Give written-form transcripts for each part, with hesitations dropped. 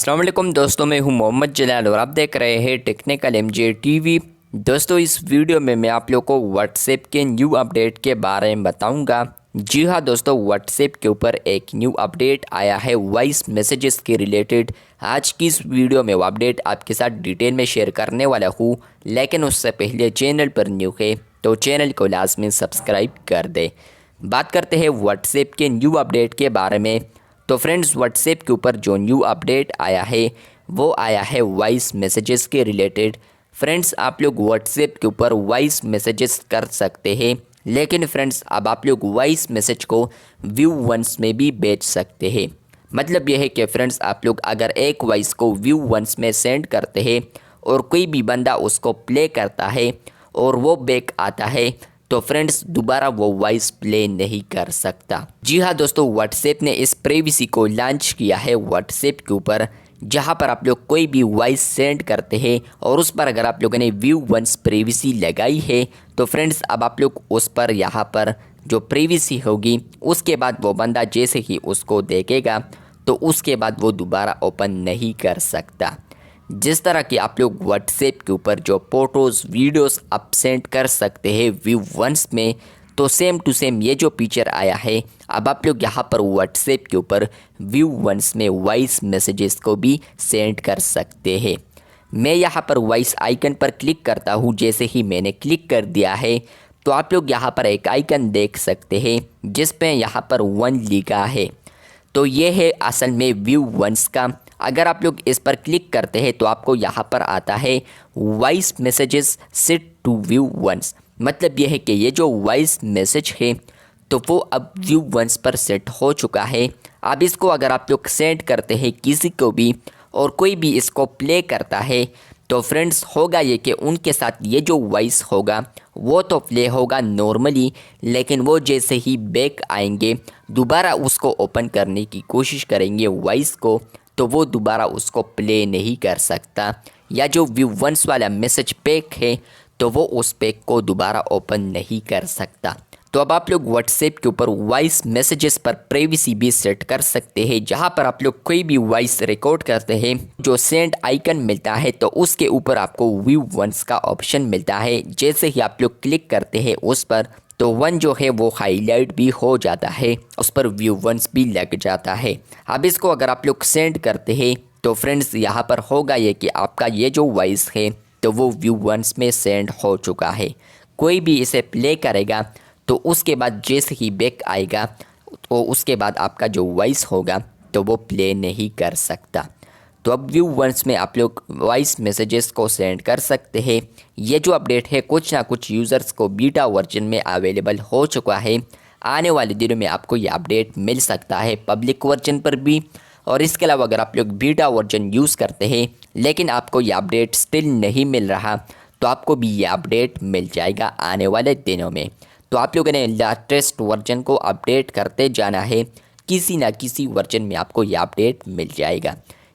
अस्सलाम वालेकुम दोस्तों, मैं हूं मोहम्मद जलाल और आप देख रहे हैं टेक्निकल एमजे टीवी। दोस्तों, इस वीडियो में मैं आप लोगों को व्हाट्सएप के न्यू अपडेट के बारे में बताऊंगा। जी हां दोस्तों, व्हाट्सएप के ऊपर एक न्यू अपडेट आया है वॉइस मैसेजेस के रिलेटेड। आज की इस वीडियो में वो अपडेट आपके साथ डिटेल में शेयर करने वाला हूँ, लेकिन उससे पहले चैनल पर न्यू है तो चैनल को लाजमी सब्सक्राइब कर दे। बात करते हैं व्हाट्सएप के न्यू अपडेट के बारे में। तो फ्रेंड्स, व्हाट्सएप के ऊपर जो न्यू अपडेट आया है वो आया है वॉइस मैसेजेस के रिलेटेड। फ्रेंड्स, आप लोग व्हाट्सएप के ऊपर वॉइस मैसेजेस कर सकते हैं, लेकिन फ्रेंड्स अब आप लोग वॉइस मैसेज को व्यू वंस में भी भेज सकते हैं। मतलब यह है कि फ्रेंड्स, आप लोग अगर एक वॉइस को व्यू वंस में सेंड करते हैं और कोई भी बंदा उसको प्ले करता है और वो बैक आता है तो फ्रेंड्स दोबारा वो वॉइस प्ले नहीं कर सकता। जी हाँ दोस्तों, व्हाट्सएप ने इस प्राइवेसी को लॉन्च किया है व्हाट्सएप के ऊपर, जहाँ पर आप लोग कोई भी वॉइस सेंड करते हैं और उस पर अगर आप लोगों ने व्यू वंस प्राइवेसी लगाई है तो फ्रेंड्स अब आप लोग उस पर यहाँ पर जो प्राइवेसी होगी उसके बाद वो बंदा जैसे ही उसको देखेगा तो उसके बाद वो दोबारा ओपन नहीं कर सकता। जिस तरह कि आप लोग व्हाट्सएप के ऊपर जो फ़ोटोज़ वीडियोस आप सेंड कर सकते हैं व्यू वंस में, तो सेम टू सेम ये जो फीचर आया है अब आप लोग यहाँ पर व्हाट्सएप के ऊपर व्यू वंस में वॉइस मैसेजेस को भी सेंड कर सकते हैं। मैं यहाँ पर वॉइस आइकन पर क्लिक करता हूँ। जैसे ही मैंने क्लिक कर दिया है तो आप लोग यहाँ पर एक आइकन देख सकते हैं जिस पे यहाँ पर 1 लिखा है। तो ये है असल में व्यू वंस का। अगर आप लोग इस पर क्लिक करते हैं तो आपको यहाँ पर आता है voice messages set to view once. मतलब ये है कि ये जो वॉइस मैसेज है तो वो अब व्यू वंस पर सेट हो चुका है। अब इसको अगर आप लोग सेंड करते हैं किसी को भी और कोई भी इसको प्ले करता है तो फ्रेंड्स होगा ये कि उनके साथ ये जो वॉइस होगा वो तो प्ले होगा नॉर्मली, लेकिन वो जैसे ही बैक आएंगे दोबारा उसको ओपन करने की कोशिश करेंगे वॉइस को तो वो दोबारा उसको प्ले नहीं कर सकता। या जो व्यू वंस वाला मैसेज पैक है तो वो उस पैक को दोबारा ओपन नहीं कर सकता। तो अब आप लोग व्हाट्सएप के ऊपर वॉइस मैसेजेस पर प्राइवेसी भी सेट कर सकते हैं, जहां पर आप लोग कोई भी वॉइस रिकॉर्ड करते हैं जो सेंड आइकन मिलता है तो उसके ऊपर आपको व्यू वंस का ऑप्शन मिलता है। जैसे ही आप लोग क्लिक करते हैं उस पर तो 1 जो है वो हाईलाइट भी हो जाता है, उस पर व्यू वंस भी लग जाता है। अब इसको अगर आप लोग सेंड करते हैं तो फ्रेंड्स यहाँ पर होगा ये कि आपका ये जो वॉइस है तो वो व्यू वंस में सेंड हो चुका है। कोई भी इसे प्ले करेगा तो उसके बाद जैसे ही बैक आएगा तो उसके बाद आपका जो वॉइस होगा तो वो प्ले नहीं कर सकता। तो अब व्यू वंस में आप लोग वॉइस मैसेजेस को सेंड कर सकते हैं। ये जो अपडेट है कुछ ना कुछ यूज़र्स को बीटा वर्जन में अवेलेबल हो चुका है। आने वाले दिनों में आपको ये अपडेट मिल सकता है पब्लिक वर्जन पर भी। और इसके अलावा अगर आप लोग बीटा वर्जन यूज़ करते हैं लेकिन आपको ये अपडेट स्टिल नहीं मिल रहा तो आपको भी ये अपडेट मिल जाएगा आने वाले दिनों में। तो आप लोगों ने लेटेस्ट वर्जन को अपडेट करते जाना है, किसी ना किसी वर्जन में आपको ये अपडेट मिल जाएगा।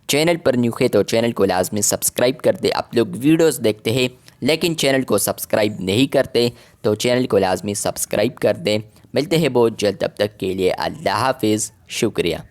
चैनल पर न्यू है तो चैनल को लाजमी सब्सक्राइब कर दे। आप लोग वीडियोस देखते हैं लेकिन चैनल को सब्सक्राइब नहीं करते तो चैनल को लाजमी सब्सक्राइब कर दें। मिलते हैं बहुत जल्द, तब तक के लिए अल्लाह हाफिज़, शुक्रिया।